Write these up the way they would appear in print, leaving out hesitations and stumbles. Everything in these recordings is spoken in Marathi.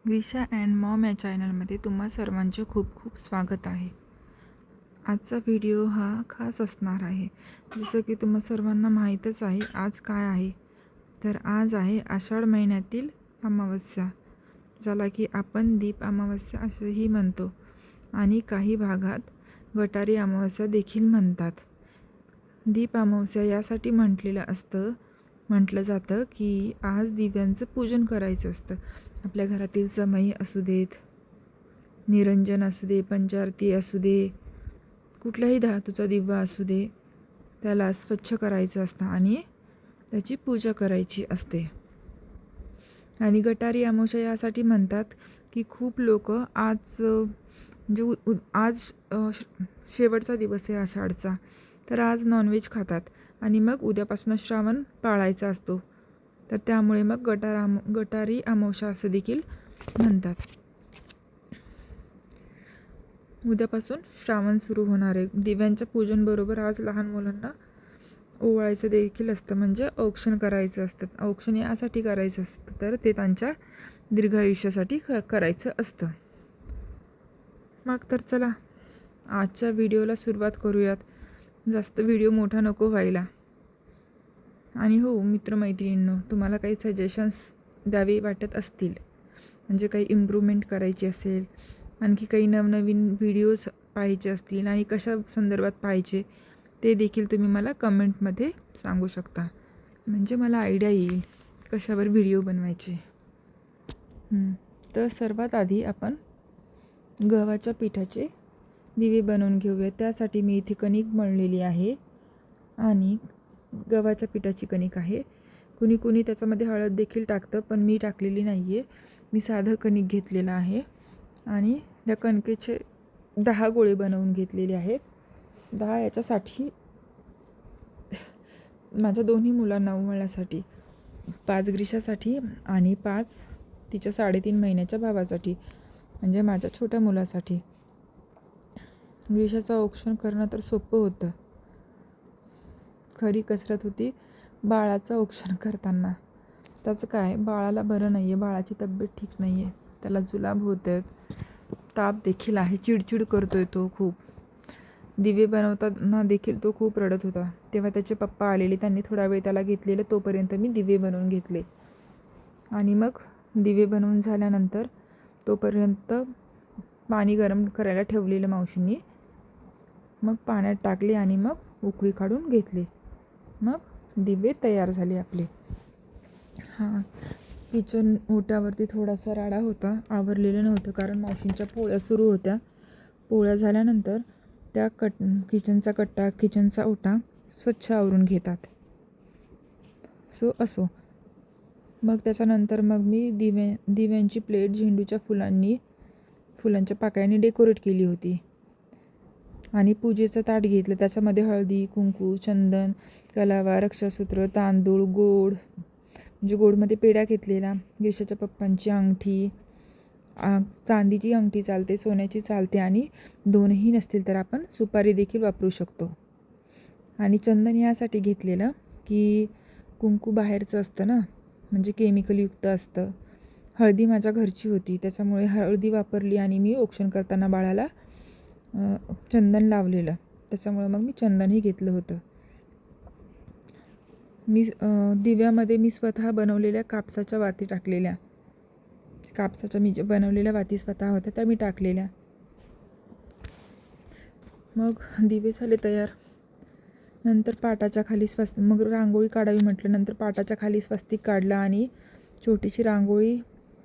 ग्रीशा अँड मॉम या चॅनलमध्ये तुम्हा सर्वांचे खूप खूप स्वागत आहे. आजचा व्हिडिओ हा खास असणार आहे. जसं की तुम्हा सर्वांना माहीतच आहे आज काय आहे. तर आज आहे आषाढ महिन्यातील अमावस्या, ज्याला की आपण दीप अमावस्या असंही म्हणतो आणि काही भागात गटारी अमावस्या देखील म्हणतात. दीप अमावस्या यासाठी म्हटलं जातं की आज दिव्यांचं पूजन करायचं असतं. आपल्या घरातील समई असू देत, निरंजन असू दे, पंचारती असू दे, कुठलाही धातूचा दिवा असू दे, त्याला स्वच्छ करायचं असतं आणि त्याची पूजा करायची असते. आणि गटारी अमावस्या यासाठी म्हणतात की खूप लोक आज म्हणजे आज शेवटचा दिवस आहे आषाढचा, तर आज नॉनव्हेज खातात आणि मग उद्यापासून श्रावण पाळायचा असतो. तर त्यामुळे मग गटारी अमावस्या असं देखील म्हणतात. उद्यापासून श्रावण सुरू होणार आहे. दिव्यांच्या पूजनबरोबर आज लहान मुलांना ओवाळायचं देखील असतं, म्हणजे औक्षण करायचं असतं. औक्षण यासाठी करायचं असतं तर ते त्यांच्या दीर्घायुष्यासाठी करायचं असतं. मग तर चला आजच्या व्हिडिओला सुरुवात करूयात. जास्त व्हिडिओ मोठा नको व्हायला. आणि हो मित्रमैत्रिणींनो, तुम्हाला काही सजेशन्स द्यावे वाटत असतील, म्हणजे काही इम्प्रूव्हमेंट करायची असेल, आणखी काही नवनवीन व्हिडिओज पाहायचे असतील आणि कशा संदर्भात पाहायचे ते देखील तुम्ही मला कमेंटमध्ये सांगू शकता, म्हणजे मला आयडिया येईल कशावर व्हिडिओ बनवायचे. तर सर्वात आधी आपण गव्हाच्या पिठाचे दिवे बनवून घेऊया. त्यासाठी मी इथे कणिक मळलेली आहे आणि गव्हाच्या पिठाची कणिक आहे. कुणी त्याच्यामध्ये हळद देखील टाकतं, पण मी टाकलेली नाही आहे. मी साधं कणिक घेतलेलं आहे आणि त्या कणकेचे 10 गोळे बनवून घेतलेले आहेत. 10 याच्यासाठी माझ्या दोन्ही मुलांना उमळण्यासाठी, 5 ग्रीशासाठी आणि 5 तिच्या 3.5 महिन्याच्या भावासाठी, म्हणजे माझ्या छोट्या मुलासाठी. ग्रीशाचं औक्षण करणं तर सोपं होतं, खरी कसरत होती बाळाचं औक्षण करताना. त्याचं काय, बाळाला बरं नाही आहे, बाळाची तब्येत ठीक नाही आहे, त्याला जुलाब होत आहेत, ताप देखील आहे, चिडचिड करतो आहे तो खूप. दिवे बनवताना देखील तो खूप रडत होता. तेव्हा त्याचे पप्पा आलेले, त्यांनी थोडा वेळ त्याला घेतलेलं, तोपर्यंत मी दिवे बनवून घेतले. आणि मग दिवे बनवून झाल्यानंतर तोपर्यंत पाणी गरम करायला ठेवलेलं मावशींनी. मग पाण्यात टाकले आणि मग उकळी काढून घेतली. मग दिवे तयार झाले आपले. किचन ओट्यावरती थोडासा राडा होता, आवरलेलं नव्हतं, कारण मावशींच्या पोळ्या सुरू होत्या. पोळ्या झाल्यानंतर त्या किचनचा कट्टा, किचनचा ओटा स्वच्छ आवरून घेतात. असो. मग त्याच्यानंतर मग मी दिव्यांची प्लेट झेंडूच्या फुलांच्या पाकळ्यांनी डेकोरेट केली होती. आणि पूजेचं ताट घेतलं, त्याच्यामध्ये हळदी, कुंकू, चंदन, कलावा, रक्षासूत्र, तांदूळ, गोड, म्हणजे गोडमध्ये पेढा घेतलेला, ग्रीशाच्या पप्पांची अंगठी, चांदीची अंगठी चालते, सोन्याची चालते, आणि दोनही नसतील तर आपण सुपारी देखील वापरू शकतो. आणि चंदन यासाठी घेतलेलं की कुंकू बाहेरचं असतं ना, म्हणजे केमिकलयुक्त असतं. हळदी माझ्या घरची होती, त्याच्यामुळे हळदी वापरली आणि मी औक्षण करताना बाळाला चंदन लावलेलं, त्याच्यामुळं मग मी चंदनही घेतलं होतं. दिव्यामध्ये मी स्वतः बनवलेल्या कापसाच्या वाती टाकलेल्या. मी जे बनवलेल्या वाती स्वतः होत्या त्या मी टाकलेल्या. मग दिवे झाले तयार. नंतर पाटाच्या खाली मग रांगोळी काढावी म्हटलं. नंतर पाटाच्या खाली स्वस्तिक काढला आणि छोटीशी रांगोळी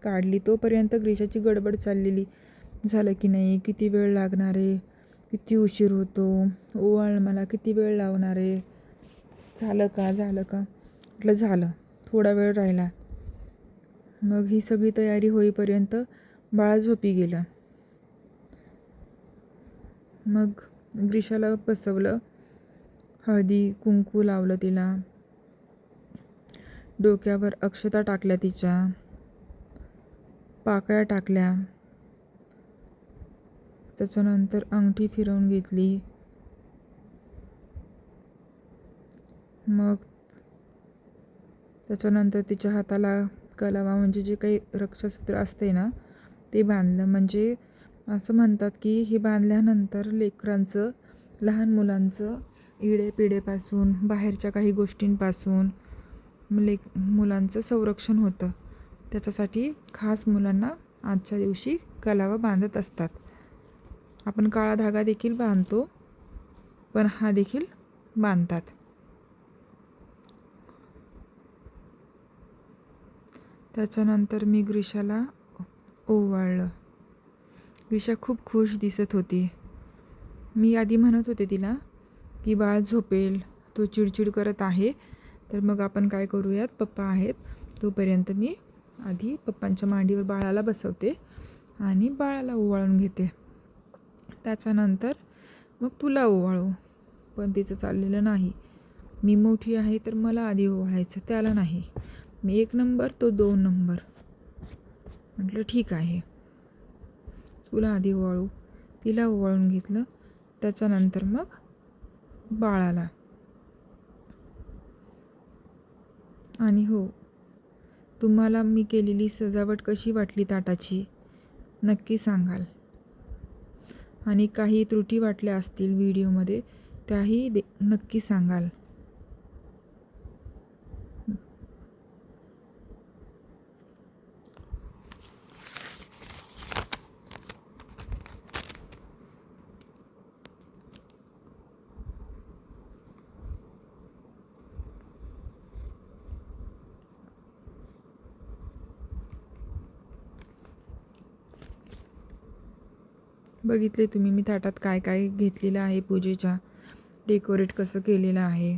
काढली. तोपर्यंत ग्रीशाची गडबड चाललेली, झालं की नाही, किती वेळ लागणार आहे, किती उशीर होतो, ओवाळ मला, किती वेळ लावणार आहे, झालं का म्हटलं झालं, थोडा वेळ राहिला. मग ही सगळी तयारी होईपर्यंत बाळ झोपी गेलं. मग ग्रीशाला बसवलं, हळदी कुंकू लावलं तिला, डोक्यावर अक्षता टाकल्या, तिच्या पाकळ्या टाकल्या, त्याच्यानंतर अंगठी फिरवून घेतली. मग त्याच्यानंतर तिच्या हाताला कलावा, म्हणजे जे काही रक्षासूत्र असते ना ते बांधलं. म्हणजे असं म्हणतात की हे बांधल्यानंतर लेकरांचं, लहान मुलांचं इडेपिडेपासून, बाहेरच्या काही गोष्टींपासून मुलांचं संरक्षण होतं. त्याच्यासाठी खास मुलांना आजच्या दिवशी कलावा बांधत असतात. आपण काळा धागा देखील बांधतो, पण हा देखील बांधतात. त्याच्यानंतर मी ग्रीशाला ओवाळलं. ग्रीशा खूप खुश दिसत होती. मी आधी म्हणत होते तिला की बाळ झोपेल, तो चिडचिड करत आहे, तर मग आपण काय करूयात, पप्पा आहेत तोपर्यंत मी आधी पप्पांच्या मांडीवर बाळाला बसवते आणि बाळाला ओवाळून घेते. त्याच्यानंतर मग तुला ओवाळू. पण तिचं चाललेलं नाही. मी मोठी आहे तर मला आधी ओवाळायचं, त्याला नाही. मी 1 नंबर, तो 2 नंबर. म्हटलं ठीक आहे, तुला आधी ओवाळू. तिला ओवाळून घेतलं. त्याच्यानंतर मग बाळाला. आणि हो, तुम्हाला मी केलेली सजावट कशी वाटली ताटाची नक्की सांगाल. आणि काही त्रुटी वाटल्या असतील व्हिडिओमध्ये त्याही नक्की सांगाल. बघितले तुम्ही मी ताटात काय काय घेतलेलं आहे, पूजेच्या डेकोरेट कसं केलेलं आहे.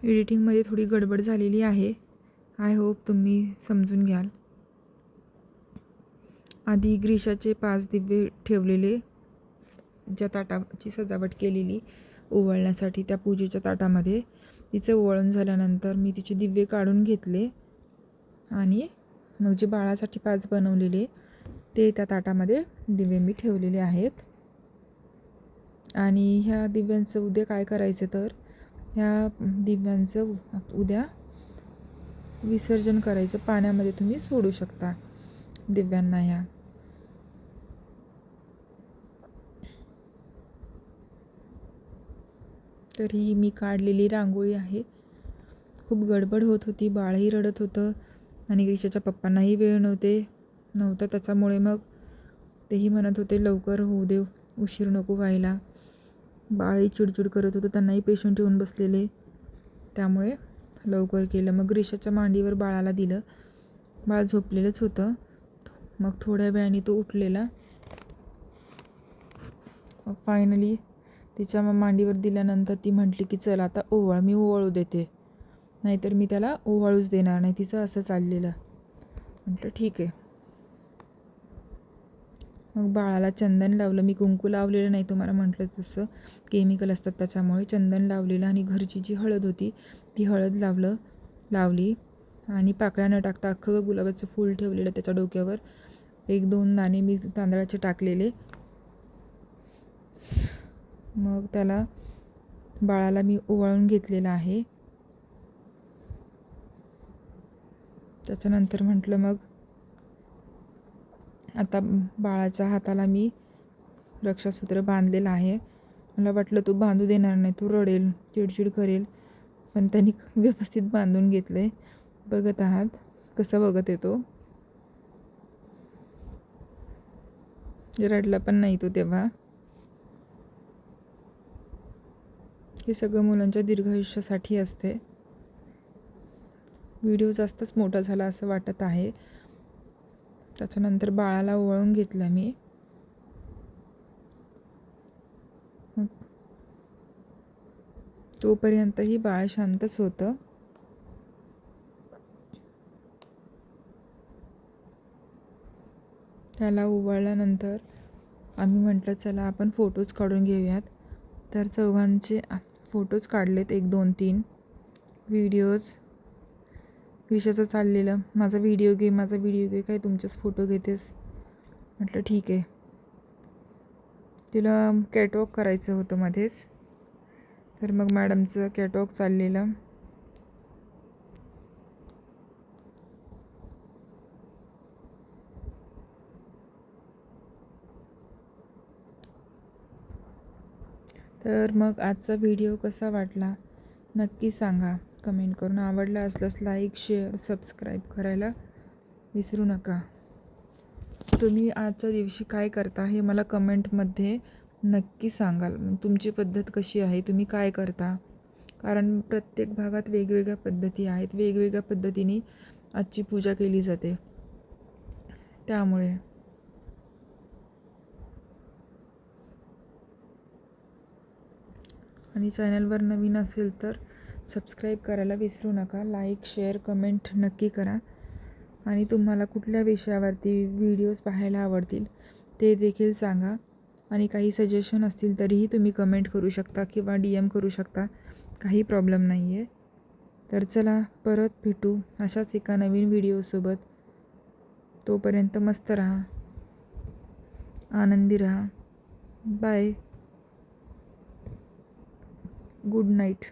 एडिटिंगमध्ये थोडी गडबड झालेली आहे. आय होप तुम्ही समजून घ्याल. आधी ग्रीशाचे 5 दिवे ठेवलेले, ज्या ताटाची सजावट केलेली ओवाळण्यासाठी त्या पूजेच्या ताटामध्ये. तिचं ओवाळून झाल्यानंतर मी तिचे दिवे काढून घेतले आणि मग जे बाळासाठी 5 बनवलेले ते त्या ताटामध्ये दिवे मी ठेवलेले आहेत. आणि ह्या दिव्यांचं उद्या काय करायचं, तर ह्या दिव्यांचं उद्या विसर्जन करायचं. पाण्यामध्ये तुम्ही सोडू शकता दिव्यांना ह्या. तर ही मी काढलेली रांगोळी आहे. खूप गडबड होत होती, बाळही रडत होतं आणि ग्रीशाच्या पप्पांनाही वेळ नव्हता. त्याच्यामुळे मग तेही म्हणत होते लवकर होऊ दे, उशीर नको व्हायला. बाळही चिडचिड करत होतं, त्यांनाही पेशंट येऊन बसलेले, त्यामुळे लवकर केलं. मग ग्रीशाच्या मांडीवर बाळाला दिलं. बाळ झोपलेलंच होतं. मग थोड्या वेळाने तो उठलेला. मग फायनली तिच्या मांडीवर दिल्यानंतर ती म्हटली की चल आता ओवाळ. मी ओवाळू देते, नाहीतर मी त्याला ओवाळूच देणार नाही. तिचं असं चाललेलं. म्हटलं ठीक आहे. मग बाळाला चंदन लावलं. मी कुंकू लावलेलं नाही, तुम्हाला म्हटलं तसं केमिकल असतात त्याच्यामुळे. चंदन लावलेलं आणि घरची जी हळद होती ती हळद लावली आणि पाकळ्या न टाकता अख्खं गुलाबाचं फूल ठेवलेलं त्याच्या डोक्यावर. 1-2 दाणे मी तांदळाचे टाकलेले. मग बाळाला मी ओवाळून घेतलेलं आहे. त्याच्यानंतर म्हटलं मग आता बाळाच्या हाताला मी रक्षासूत्र बांधलेलं आहे. मला वाटलं तो बांधू देणार नाही, तो रडेल, चिडचिड करेल, पण त्यांनी व्यवस्थित बांधून घेतलं आहे. बघत आहात कसं बघत येतो. रडला पण नाही तो तेव्हा. हे सगळं मुलांच्या दीर्घायुष्यासाठी असते. व्हिडिओ जास्तच मोठा झाला असं वाटत आहे. त्याच्यानंतर बाळाला ओवाळून घेतलं मी. तोपर्यंतही बाळ शांतच होतं. त्याला ओवाळल्यानंतर आम्ही म्हटलं चला आपण फोटोज काढून घेऊयात. तर चौघांचे फोटोज काढलेत, 1, 2, 3 व्हिडिओज. ग्रीशाचं चाललेलं माझा व्हिडिओ घे, काय तुमचेच फोटो घेतेस. म्हटलं ठीक आहे. तिला कॅटवॉक करायचं होतं मध्येच, तर मग मॅडमचं कॅटवॉक चाललेलं. तर मग आजचा व्हिडिओ कसा वाटला नक्की सांगा कमेंट करून. आवडला असल्यास लाईक, शेअर, सबस्क्राईब करायला विसरू नका. तुम्ही आजच्या दिवशी काय करता हे मला कमेंटमध्ये नक्की सांगाल. तुमची पद्धत कशी आहे, तुम्ही काय करता, कारण प्रत्येक भागात वेगवेगळ्या पद्धती आहेत. वेगवेगळ्या पद्धतीने आजची पूजा केली जाते. त्यामुळे आणि चॅनलवर नवीन असेल तर सबस्क्राईब करायला विसरू नका. लाईक, शेअर, कमेंट नक्की करा. आणि तुम्हाला कुठल्या विषयावरती व्हिडिओज पाहायला आवडतील ते देखील सांगा. आणि काही सजेशन असतील तरीही तुम्ही कमेंट करू शकता किंवा DM करू शकता. काही प्रॉब्लेम नाही आहे. तर चला परत भेटू अशाच एका नवीन व्हिडिओसोबत. तोपर्यंत मस्त राहा, आनंदी राहा. Bye, good night.